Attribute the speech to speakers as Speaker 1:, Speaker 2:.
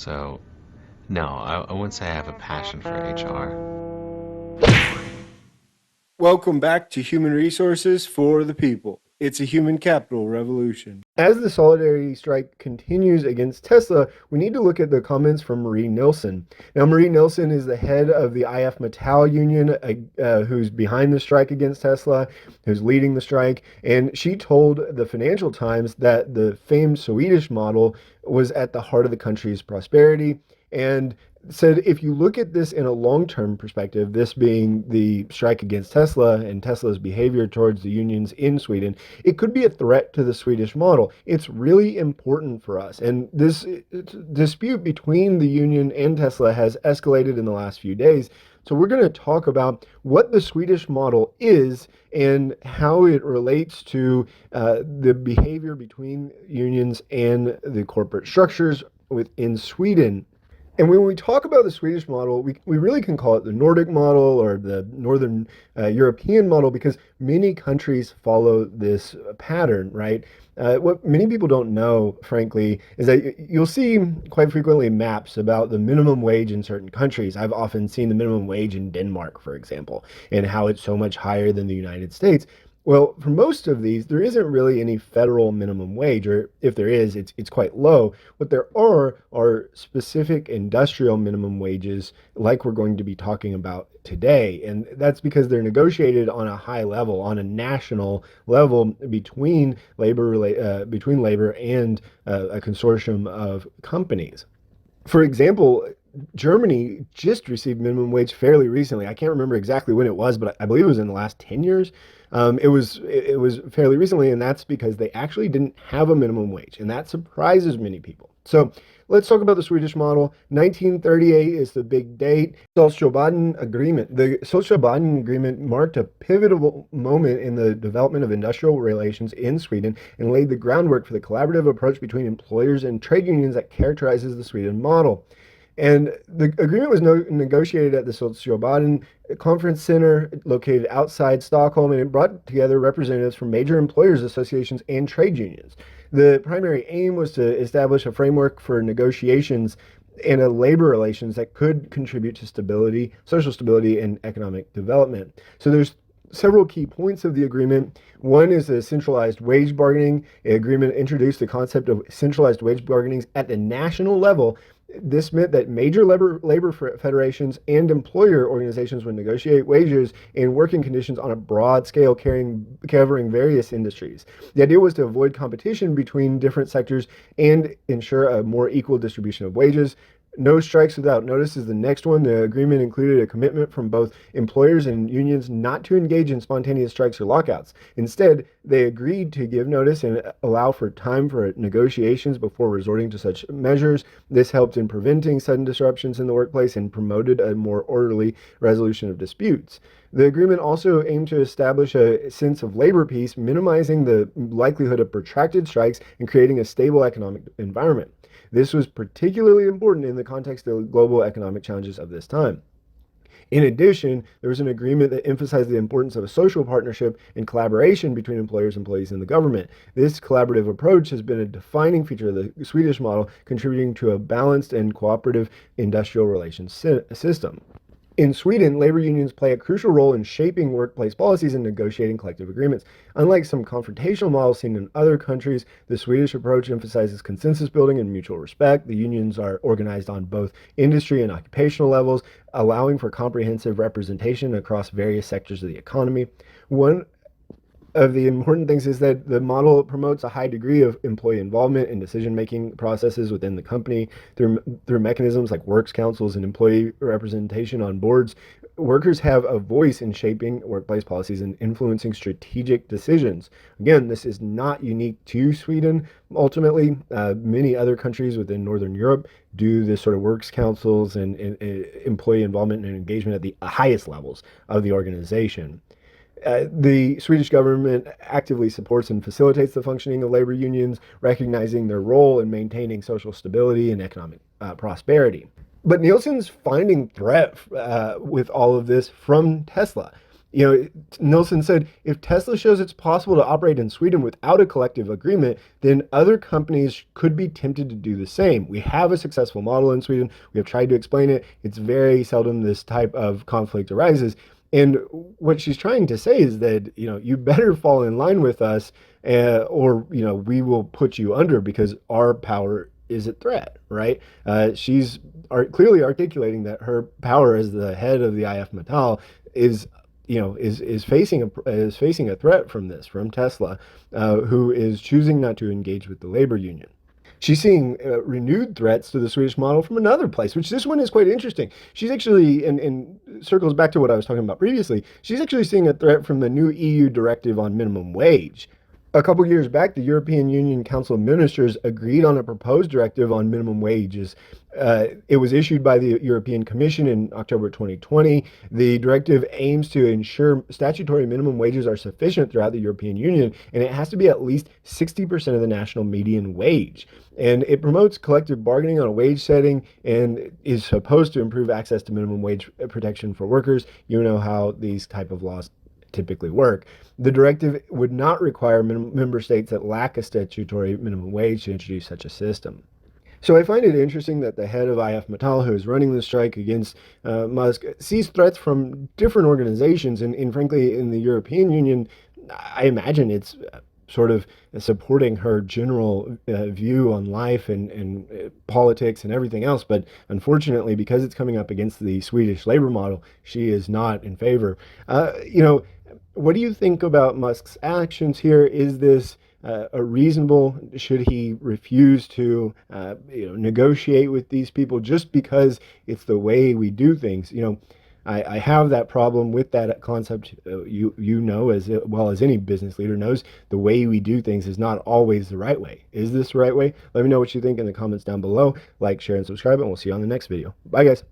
Speaker 1: So, no, I wouldn't say I have a passion for HR.
Speaker 2: Welcome back to Human Resources for the People. It's a human capital revolution. As the solidarity strike continues against Tesla, we need to look at the comments from Marie Nilsson. Now, Marie Nilsson is the head of the IF Metall union, who's behind the strike against Tesla, who's leading the strike, and she told the Financial Times that the famed Swedish model was at the heart of the country's prosperity, and said if you look at this in a long-term perspective, this being the strike against Tesla and Tesla's behavior towards the unions in Sweden, it could be a threat to the Swedish model. It's really important for us. And this dispute between the union and Tesla has escalated in the last few days. So we're going to talk about what the Swedish model is and how it relates to the behavior between unions and the corporate structures within Sweden. And when we talk about the Swedish model, we really can call it the Nordic model or the Northern European model because many countries follow this pattern, right? What many people don't know, frankly, is that you'll see quite frequently maps about the minimum wage in certain countries. I've often seen the minimum wage in Denmark, for example, and how it's so much higher than the United States. Well, for most of these, there isn't really any federal minimum wage, or if there is, it's quite low. What there are specific industrial minimum wages, like we're going to be talking about today. And that's because they're negotiated on a high level, on a national level between labor and a consortium of companies. For example, Germany just received minimum wage fairly recently. I can't remember exactly when it was, but I believe it was in the last 10 years. It was fairly recently, and that's because they actually didn't have a minimum wage, and that surprises many people. So let's talk about the Swedish model. 1938 is the big date. Saltsjöbaden Agreement. The Saltsjöbaden Agreement marked a pivotal moment in the development of industrial relations in Sweden and laid the groundwork for the collaborative approach between employers and trade unions that characterizes the Sweden model. And the agreement was negotiated at the Saltsjöbaden Conference Center located outside Stockholm, and it brought together representatives from major employers associations and trade unions. The primary aim was to establish a framework for negotiations and a labor relations that could contribute to stability, social stability, and economic development. So there's several key points of the agreement. One is the centralized wage bargaining. The agreement introduced the concept of centralized wage bargaining at the national level. This meant that major labor federations and employer organizations would negotiate wages and working conditions on a broad scale, covering various industries. The idea was to avoid competition between different sectors and ensure a more equal distribution of wages. No strikes without notice is the next one. The agreement included a commitment from both employers and unions not to engage in spontaneous strikes or lockouts. Instead, they agreed to give notice and allow for time for negotiations before resorting to such measures. This helped in preventing sudden disruptions in the workplace and promoted a more orderly resolution of disputes. The agreement also aimed to establish a sense of labor peace, minimizing the likelihood of protracted strikes and creating a stable economic environment. This was particularly important in the context of the global economic challenges of this time. In addition, there was an agreement that emphasized the importance of a social partnership and collaboration between employers, employees, and the government. This collaborative approach has been a defining feature of the Swedish model, contributing to a balanced and cooperative industrial relations system. In Sweden, labor unions play a crucial role in shaping workplace policies and negotiating collective agreements. Unlike some confrontational models seen in other countries, the Swedish approach emphasizes consensus building and mutual respect. The unions are organized on both industry and occupational levels, allowing for comprehensive representation across various sectors of the economy. One of the important things is that the model promotes a high degree of employee involvement in decision-making processes within the company through mechanisms like works councils and employee representation on boards. Workers have a voice in shaping workplace policies and influencing strategic decisions. Again, this is not unique to Sweden. Ultimately, many other countries within Northern Europe do this sort of works councils and employee involvement and engagement at the highest levels of the organization. The Swedish government actively supports and facilitates the functioning of labor unions, recognizing their role in maintaining social stability and economic prosperity. But Nielsen's finding threat with all of this from Tesla. You know, Nilsson said, if Tesla shows it's possible to operate in Sweden without a collective agreement, then other companies could be tempted to do the same. We have a successful model in Sweden. We have tried to explain it. It's very seldom this type of conflict arises. And what she's trying to say is that, you better fall in line with us, or, we will put you under because our power is at threat, right? She's clearly articulating that her power as the head of the IF Metal is is facing a threat from this, from Tesla, who is choosing not to engage with the labor union. She's seeing renewed threats to the Swedish model from another place, which this one is quite interesting. She's actually, and circles back to what I was talking about previously, she's actually seeing a threat from the new EU directive on minimum wage. A couple years back, the European Union Council of Ministers agreed on a proposed directive on minimum wages. It was issued by the European Commission in October 2020. The directive aims to ensure statutory minimum wages are sufficient throughout the European Union, and it has to be at least 60% of the national median wage. And it promotes collective bargaining on a wage setting and is supposed to improve access to minimum wage protection for workers. You know how these type of laws typically work. The directive would not require member states that lack a statutory minimum wage to introduce such a system. So I find it interesting that the head of IF Metal, who is running the strike against Musk, sees threats from different organizations. And frankly, in the European Union, I imagine it's sort of supporting her general view on life and politics and everything else. But unfortunately, because it's coming up against the Swedish labor model, she is not in favor. What do you think about Musk's actions here? Is this a reasonable? Should he refuse to, negotiate with these people just because it's the way we do things? I have that problem with that concept. You know as well as any business leader knows, the way we do things is not always the right way. Is this the right way? Let me know what you think in the comments down below. Like, share, and subscribe, and we'll see you on the next video. Bye, guys.